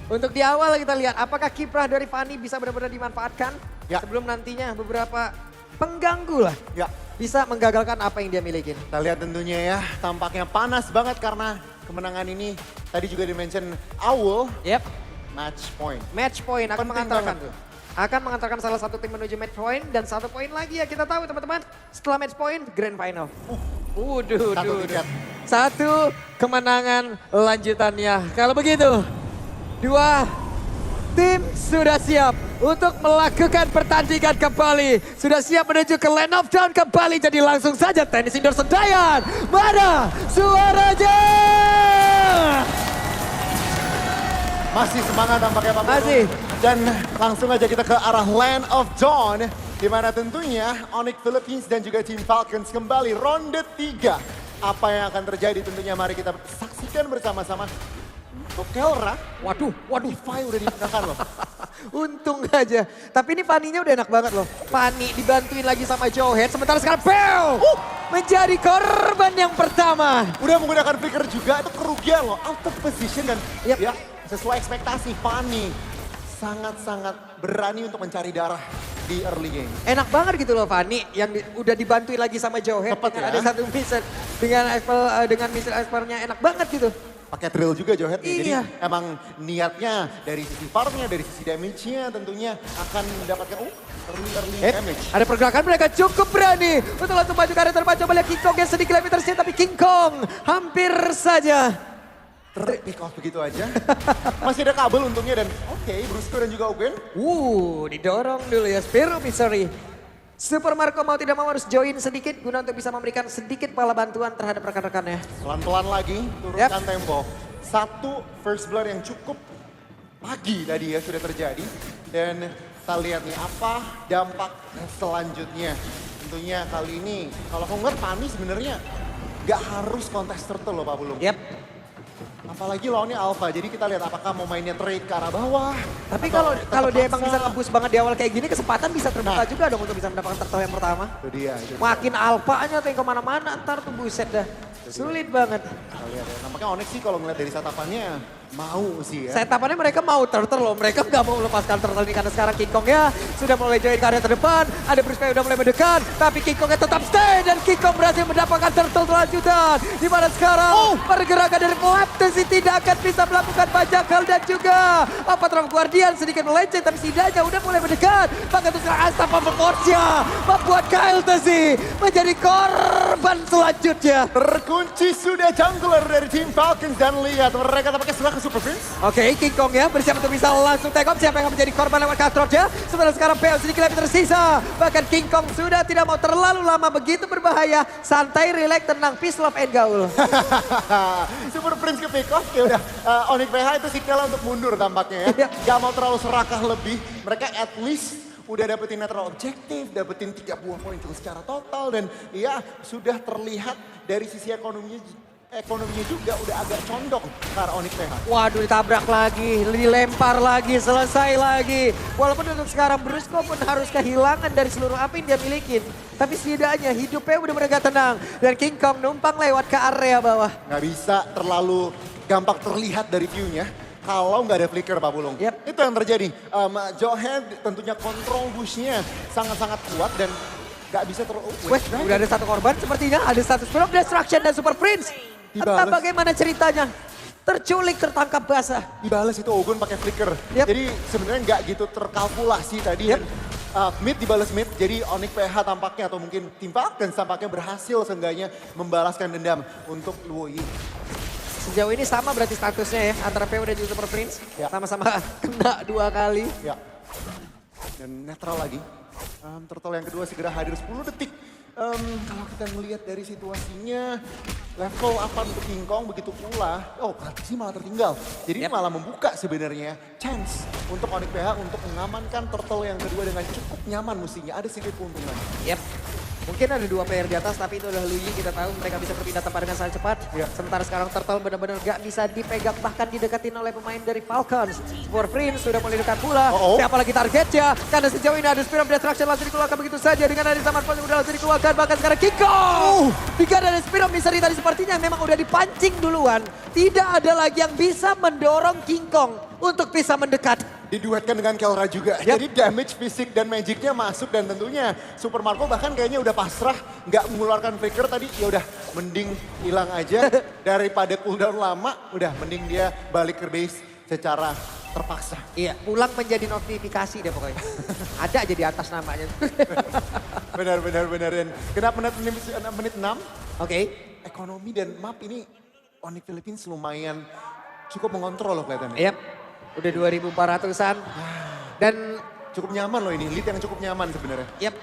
Untuk di awal kita lihat apakah kiprah dari Fanny bisa benar-benar dimanfaatkan. Ya. Sebelum nantinya beberapa pengganggu lah. Ya, Bisa menggagalkan apa yang dia miliki. kita lihat tentunya ya, tampaknya panas banget karena kemenangan ini tadi juga di-mention Owl, Yep. match point. Match point akan Penting mengantarkan. banget tuh. Akan mengantarkan salah satu tim menuju match point. Dan satu poin lagi ya kita tahu teman-teman. Setelah match point, grand final. Satu tiket. Satu kemenangan lanjutannya. Kalau begitu, dua tim sudah siap untuk melakukan pertandingan kembali. Sudah siap menuju ke Land of Dawn kembali. Jadi langsung saja tenis indoor Senayan. Mana suaranya? Masih semangat tampaknya Pak Purwo. Masih. Dan langsung aja kita ke arah Land of Dawn. Di mana tentunya Onyx Philippines dan juga Team Falcons kembali ronde 3. Apa yang akan terjadi tentunya mari kita saksikan bersama-sama. Untuk Kelra, Waduh. Defy udah digunakan loh. Untung aja. Tapi ini Fanny-nya udah enak banget loh. Fanny dibantuin lagi sama Joehead. Sementara sekarang Bell menjadi korban yang pertama. Udah menggunakan flicker juga, itu kerugian loh. Out of position dan Yep. ya sesuai ekspektasi Fanny. Sangat-sangat berani untuk mencari darah di early game. Enak banget gitu loh Fanny yang udah dibantuin lagi sama Joehead. Tepat Dengan ya. ada satu missile. Dengan missile Aspernya enak banget gitu. Pakai drill juga Joehead nih. Iya. Jadi emang niatnya dari sisi farmnya, dari sisi damage-nya tentunya akan mendapatkan early damage. Ada pergerakan mereka cukup berani untuk langsung maju ke arah terdepan. Coba lihat King Kong yang sedikit lebih tersiap tapi King Kong hampir saja. Pick off begitu aja. Masih ada kabel untungnya dan oke, Brusco dan juga Ogen. Didorong dulu ya Spiro Misery. Super Marco mau tidak mau harus join sedikit guna untuk bisa memberikan sedikit pala bantuan terhadap rekan-rekannya. Pelan-pelan lagi, turunkan tempo. Satu first blood yang cukup pagi tadi ya sudah terjadi. Dan kita lihat nih apa dampak selanjutnya. Tentunya kali ini, kalau aku ngeliat Fanny sebenarnya gak harus kontes turtle loh Pak Bulung. Yap. Apalagi lawannya Alpha, jadi kita lihat apakah mau mainnya trade ke arah bawah. Tapi atau kalau dia tetap emang bisa paksa. nge-push banget di awal kayak gini, kesempatan bisa terbuka Nah. juga dong untuk bisa mendapatkan turtle yang pertama. Itu dia. Makin alpanya tuh yang kemana-mana ntar tuh buset dah. Sulit banget. Kita lihat ya. Nampaknya Onyx sih kalau ngeliat dari satapannya mau sih ya. Setapannya mereka mau turtle loh. Mereka nggak mau melepaskan turtle ini karena sekarang King Kongnya sudah mulai join ke area terdepan. Ada Bruce Wayne udah mulai mendekat. Tapi King Kongnya tetap stay. Dan King Kong berhasil mendapatkan turtle selanjutan. Di mana sekarang pergerakan dari Leptesi tidak akan bisa melakukan bajakal. Dan juga Patrol Guardian sedikit melenceng. Tapi setidaknya udah mulai mendekat. Bahkan itu sekarang Astapa Force-nya membuat Kyle Tesi menjadi korban selanjutnya. Terkunci sudah jungler dari tim Falcons dan lihat mereka tampaknya serah ke Super Prince. Oke, King Kong ya bersiap untuk bisa langsung take off. Siapa yang akan menjadi korban lewat Kastrotnya. Sementara sekarang PL sedikit lebih tersisa. Bahkan King Kong sudah tidak mau terlalu lama begitu berbahaya. Santai, relax, tenang, peace, love, and gaul. Super Prince ke pick off ya udah. Onyx PH itu signal untuk mundur tampaknya Iya. ya. Gak mau terlalu serakah lebih. Mereka at least udah dapetin netral objektif, dapetin 3 buah poin secara total. Dan ya sudah terlihat dari sisi ekonominya juga udah agak condong ke arah Onyx PH. Waduh, ditabrak lagi, dilempar lagi, selesai lagi. Walaupun untuk sekarang Brusco pun harus kehilangan dari seluruh apa yang dia miliki. Tapi setidaknya hidupnya udah mereka tenang. Dan King Kong numpang lewat ke area bawah. Nggak bisa terlalu gampang terlihat dari view-nya. Kalau nggak ada flicker Pak Bulung. Yep. Itu yang terjadi. Joehead tentunya kontrol bush-nya sangat-sangat kuat dan nggak bisa Weh, udah ada satu korban sepertinya. Ada satu Spirit of Destruction dan Super Prince. Entah Dibales. bagaimana ceritanya. Terculik, tertangkap basah. Dibales itu Ogun pakai flicker. Yep. Jadi sebenarnya nggak gitu terkalkulasi tadi. Yep. Mid dibales mid, jadi Onyx PH tampaknya atau mungkin tim Falcons tampaknya berhasil seenggaknya membalaskan dendam untuk Luo Yi. Sejauh ini sama berarti statusnya ya. Antara PO dan juga Super Prince. Ya. Sama-sama kena 2 kali. Ya. Dan netral lagi. Turtle yang kedua segera hadir 10 detik. Kalau kita melihat dari situasinya, level apa untuk King Kong begitu pula. Praktisi malah tertinggal. Jadi ini malah membuka sebenarnya chance untuk Onyx PH untuk mengamankan turtle yang kedua dengan cukup nyaman mestinya. Ada sedikit keuntungan. Yep. Mungkin ada 2 player di atas, tapi itu adalah Luyi. Kita tahu mereka bisa berpindah tempat dengan sangat cepat. Ya. Sementara sekarang Turtle benar-benar gak bisa dipegang, bahkan dideketin oleh pemain dari Falcons. Sport Prince sudah mulai dekat pula. Siapa lagi targetnya? Karena sejauh ini ada Spear of Destruction langsung dikeluarkan begitu saja. Dengan ada Zaman Force udah langsung dikeluarkan. Bahkan sekarang Kikong! Jika ada Spear of Misery tadi sepertinya memang udah dipancing duluan. Tidak ada lagi yang bisa mendorong King Kong untuk bisa mendekat. Diduetkan dengan Kelra juga. Yep. Jadi damage fisik dan magicnya masuk dan tentunya Super Marco bahkan kayaknya udah pasrah, nggak mengeluarkan flicker tadi. Ya udah, mending hilang aja daripada cooldown lama. Udah, mending dia balik ke base secara terpaksa. Iya, pulang menjadi notifikasi deh pokoknya. Ada aja di atas namanya. Benar. Dan kenapa menit 6? Oke. Ekonomi dan map ini Onyx Philippines lumayan cukup mengontrol loh kelihatannya. Yap, udah 2.400-an. Dan Cukup nyaman loh ini, lead yang cukup nyaman sebenarnya. yap,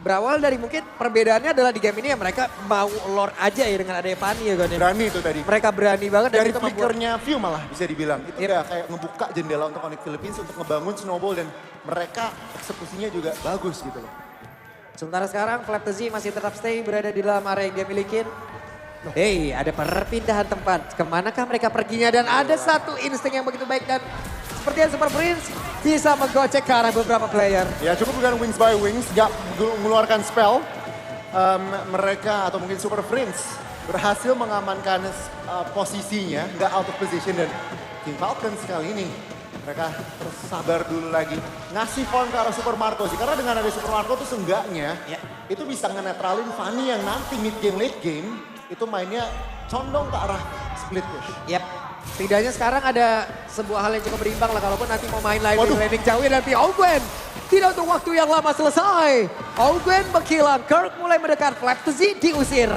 berawal dari mungkin perbedaannya adalah di game ini ya mereka mau lord aja ya dengan adanya Fanny ya kan ya. Berani itu tadi. Mereka berani banget dan Dari itu membuat flickernya View malah bisa dibilang. Itu Yep. udah kayak ngebuka jendela untuk Onyx Philippines untuk ngebangun snowball dan mereka eksekusinya juga bagus gitu loh. sementara sekarang Flaptazi masih tetap stay berada di dalam area yang dia milikin. Hey, ada perpindahan tempat. Kemanakah mereka perginya dan ada satu insting yang begitu baik dan sepertinya Super Prince bisa menggocek ke arah beberapa player. Ya cukup dengan Wings by Wings, gak mengeluarkan spell. Mereka atau mungkin Super Prince berhasil mengamankan posisinya, gak out of position dan Team Falcons kali ini. Mereka tersabar dulu lagi. Ngasih farm ke arah Super Marco sih. Karena dengan ada Super Marco tuh seenggaknya Ya. itu bisa ngenetralin Fanny yang nanti mid game late game itu mainnya condong ke arah split push. Yap. Setidaknya sekarang ada sebuah hal yang cukup berimbang lah. Kalaupun nanti mau main live Waduh. landing jauh ya nanti Ogwen. Tidak untuk waktu yang lama selesai. Ogwen menghilang. Kirk mulai mendekat. Flaptazi diusir.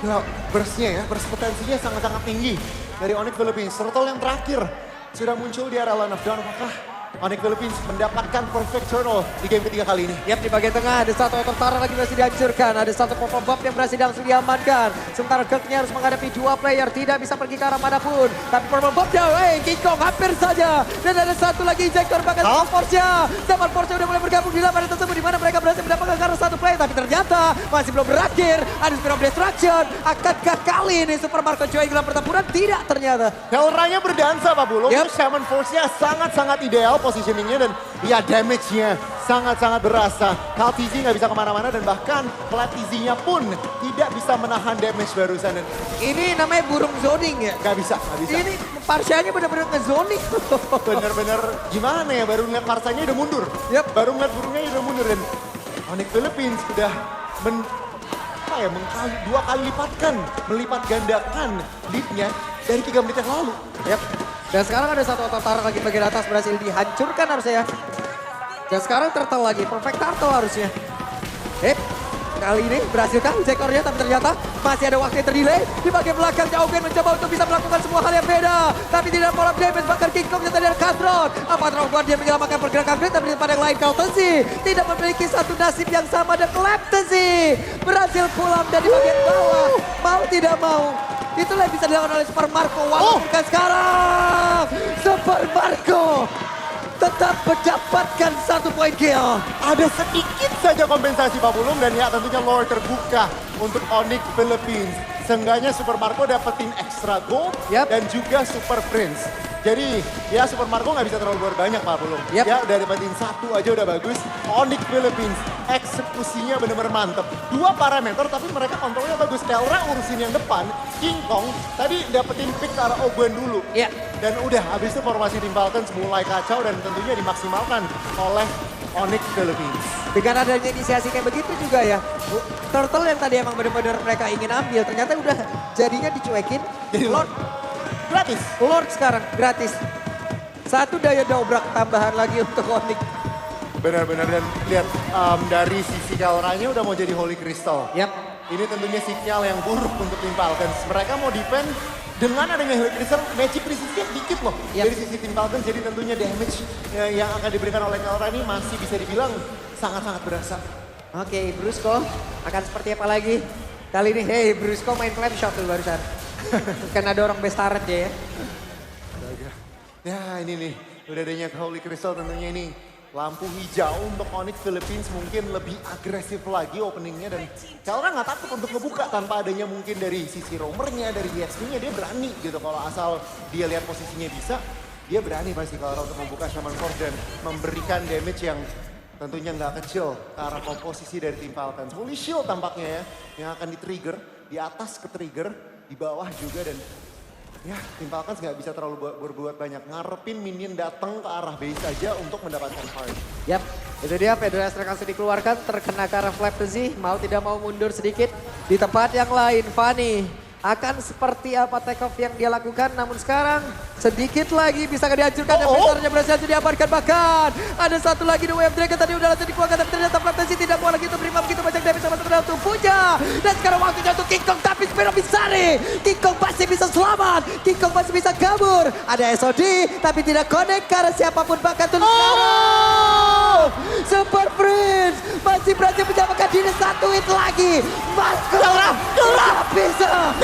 Gila, burstnya ya, burst potensinya sangat-sangat tinggi dari Onyx Philippines. Turtle yang terakhir sudah muncul di area line of down. Apakah Onyx Philippines mendapatkan perfect turtle di game ketiga kali ini? Yap, di bagian tengah ada satu tertara lagi berhasil dihancurkan. Ada satu pop-up bomb yang berhasil langsung diamankan. Sementara Kirknya harus menghadapi 2 player. Tidak bisa pergi ke arah manapun. Tapi pop-up bombnya, King Kong hampir saja. Dan ada satu lagi injektor bahkan Zaman Force-nya. Zaman Force udah mulai bergabung di lapangan tersebut. Di mana mereka berhasil mendapatkan karena satu player. Tapi ternyata masih belum berakhir. Ada Spear of Destruction. Akankah kali ini Super Marco Choi dalam pertempuran? Tidak ternyata. Kelranya berdansa Pak Bulung. Yep. Shaman Force-nya sangat-sangat ideal positioningnya dan ya damage-nya sangat-sangat berasa. KalTZ nggak bisa kemana-mana dan bahkan Flaptazi-nya pun tidak bisa menahan damage barusan. Dan Ini namanya burung zoning ya. nggak bisa. Ini Parsianya benar-benar nge-zoning. Bener-bener gimana ya, baru ngeliat Marsanya udah mundur. Yep. Baru ngeliat burungnya udah mundur dan Onyx Philippines udah dua kali melipat gandakan lead-nya dari 3 menit yang lalu. Yap. Dan sekarang ada satu otot lagi bagian atas berhasil dihancurkan harusnya ya. Dan sekarang turtle lagi, perfect turtle harusnya. Kali ini berhasilkah injektornya tapi ternyata masih ada waktu yang terdelay. Di bagian belakangnya Augen mencoba untuk bisa melakukan semua hal yang beda. Tapi tidak pola damage bahkan King Kong yang tadi ada Cutthroat. Apa Guard dia menyelamatkan pergerakan Green tapi pada yang lain KalTZ tidak memiliki satu nasib yang sama dan Flaptazi berhasil pulang dari bagian bawah. Mau tidak mau. Itulah yang bisa dilakukan oleh Super Marco. Walaupun kan sekarang Super Marco tetap mendapatkan 1 poin kill. Ada sedikit saja kompensasi Pak Bulung dan ya tentunya lore terbuka untuk Onyx Philippines. Seenggaknya Super Marco dapetin extra gold Yap. dan juga Super Prince. Jadi ya Super Marco nggak bisa terlalu banyak Pak Bulung. Yap. Ya udah dapetin 1 aja udah bagus. Onyx Philippines eksekusinya benar-benar mantep. 2 parameter tapi mereka kontrolnya bagus. Kelra urusin yang depan, King Kong tadi dapetin pick ke arah Ogwen dulu. Ya. Dan udah habis itu formasi Team Falcons mulai kacau dan tentunya dimaksimalkan oleh Onyx Philippines. Dengan adanya inisiasi kayak begitu juga ya. Turtle yang tadi emang benar-benar mereka ingin ambil ternyata udah jadinya dicuekin. Jadi Lord, gratis. Lord sekarang gratis. 1 daya dobrak tambahan lagi untuk Onyx. Benar-benar dan lihat dari sisi Kelranya udah mau jadi Holy Crystal. Yap. Ini tentunya sinyal yang buruk untuk Team Falcons. Mereka mau defend dengan adanya Holy Crystal, magic resistnya dikit loh Yap. dari sisi Team Falcons. Jadi tentunya damage yang akan diberikan oleh Kelra ini masih bisa dibilang sangat-sangat berasa. Oke, Brusco akan seperti apa lagi? Kali ini, hey Brusco main flame shot tuh barusan. Karena dorong best turret dia ya. Ya ini nih, udah adanya Holy Crystal tentunya ini lampu hijau untuk Onyx Philippines mungkin lebih agresif lagi openingnya dan Kelra nggak takut untuk ngebuka tanpa adanya mungkin dari sisi roamernya, dari DXP-nya dia berani gitu kalau asal dia lihat posisinya bisa, dia berani pasti Kelra untuk membuka Shaman Core dan memberikan damage yang tentunya nggak kecil ke arah komposisi dari tim Falcons. Holy Shield tampaknya ya yang akan di-trigger, di atas ke-trigger, di bawah juga dan ya, tim Falcons nggak bisa terlalu berbuat banyak. Ngarepin minion datang ke arah base saja untuk mendapatkan hard. Yap, itu dia Fedora Strike langsung dikeluarkan, terkena ke arah Flapsy, mau tidak mau mundur sedikit. Di tempat yang lain, Fanny akan seperti apa take off yang dia lakukan, namun sekarang sedikit lagi bisa dihancurkan dan Blizzardnya berhasil diamankan. Bahkan ada satu lagi The Wave Dragon tadi udah langsung dikeluarkan, tapi ternyata Flapsy tidak mau lagi untuk beri begitu banyak damage sama sebenarnya untuk Puja. Dan sekarang waktunya untuk King Kong, tapi Spiro Bisari, King Kong masih bisa selamat, King Kong masih bisa kabur. Ada SOD tapi tidak connect karena siapapun bahkan tuh sekarang Super Prince masih berhasil menjamakan diri, satu hit lagi. Marco tidak bisa.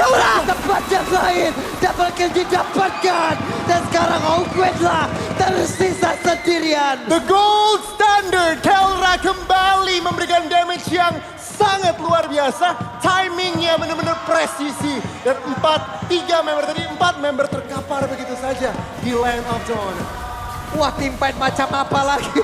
Tempat yang lain, double kill didapatkan. Dan sekarang Ogwen lah tersisa sendirian. The gold standard, Kelra kembali memberikan damage yang sangat luar biasa. Timingnya benar-benar presisi. Dan 4 member terkapar begitu saja di Land of Dawn. Wah, tim fight macam apa lagi?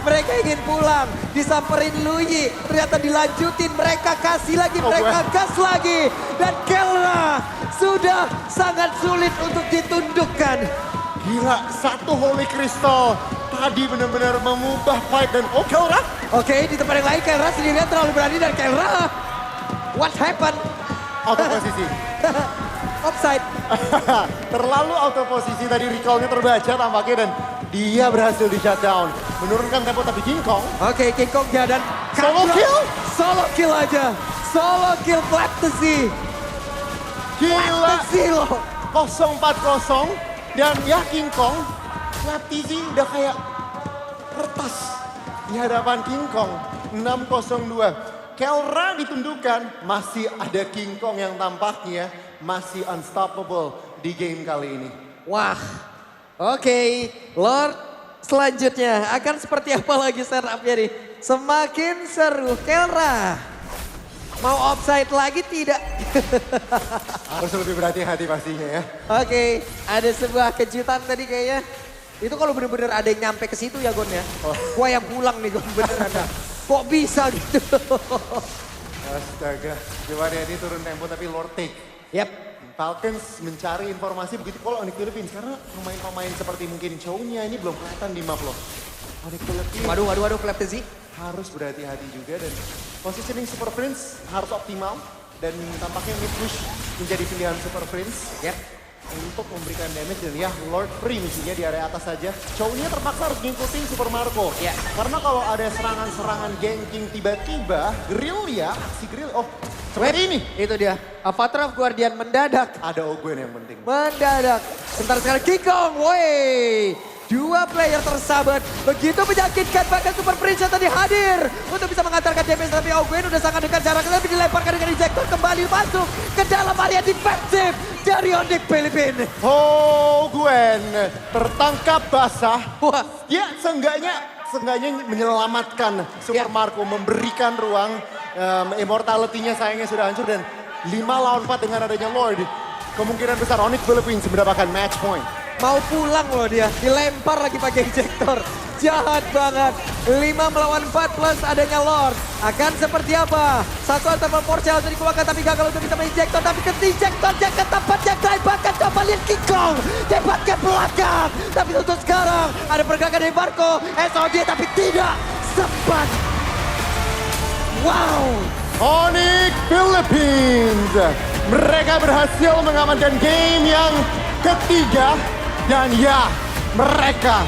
Mereka ingin pulang, disamperin Luyi, ternyata dilanjutin, mereka kasih lagi, mereka gas lagi. Dan Kelra sudah sangat sulit untuk ditundukkan. Gila, satu Holy Crystal tadi benar-benar mengubah fight dan Kelra. Oke, di tempat yang lain Kelra sendirian terlalu berani dan Kelra. What happened? Auto posisi. Offside. Terlalu auto posisi tadi, recall-nya terbaca tampaknya dan dia berhasil di shutdown. Menurunkan tempo tapi King Kong. Oke, King Kong dan solo kill? Solo kill aja. Solo kill Flapsy. Gila. Flapsy loh. 0-4-0 dan ya King Kong, Flapsy udah kayak kertas di hadapan King Kong. 6-0-2. Kelra ditundukkan, masih ada King Kong yang tampaknya masih unstoppable di game kali ini. Wah, oke, Lord selanjutnya akan seperti apa lagi setupnya nih? Semakin seru. Kelra mau offside lagi tidak? Harus lebih berhati-hati pastinya ya. Oke, ada sebuah kejutan tadi kayaknya. Itu kalau bener-bener ada yang nyampe ke situ ya Gon ya. Gua yang pulang nih Gon, bener ada. Kok bisa gitu? Astaga, gimana ya, ini turun tempo tapi Lord take. Yap. Falcons mencari informasi begitu kalau Onyx Philippines karena pemain-pemain seperti mungkin Chow-nya ini belum kelihatan di map loh. Onyx Philippines Waduh, Flapsy. harus berhati-hati juga dan positioning Super Prince harus optimal dan tampaknya mid push menjadi pilihan Super Prince. Yap. Untuk memberikan damage dan ya Lord free misinya di area atas saja. Chow-nya terpaksa harus ngikutin Super Marco. Ya. Karena kalau ada serangan-serangan ganking tiba-tiba, grill ya, aksi grill, seperti ini. Itu dia, Avatar of Guardian mendadak. Ada Ogwen yang penting. Mendadak. Sebentar sekali King Kong, woi. Dua player tersahabat, begitu menyakitkan, bahkan Super Prince tadi hadir untuk bisa mengantarkan damage, tapi Ogwen udah sangat dekat jaraknya, tapi dilemparkan dengan ejector kembali masuk ke dalam area defensif dari Onyx Philippines. Ogwen tertangkap basah. Wah, Ya seenggaknya menyelamatkan Super Marco, memberikan ruang. Immortality-nya sayangnya sudah hancur dan 5-4 dengan adanya Lord. Kemungkinan besar Onyx Philippines mendapatkan match point. mau pulang loh dia, dilempar lagi pakai ejector. Jahat banget. 5-4 plus adanya Lord. Akan seperti apa? Satu atau Porcel untuk dikeluarkan tapi gagal untuk bisa menginjektor. Tapi ketinjektornya ke tempat yang lain. Bahkan coba lihat King Kong. Debat ke belakang. Tapi untuk sekarang ada pergerakan dari Marco. SOD tapi tidak sempat. Wow. Onyx Philippines. Mereka berhasil mengamankan game yang ketiga. Dan ya, mereka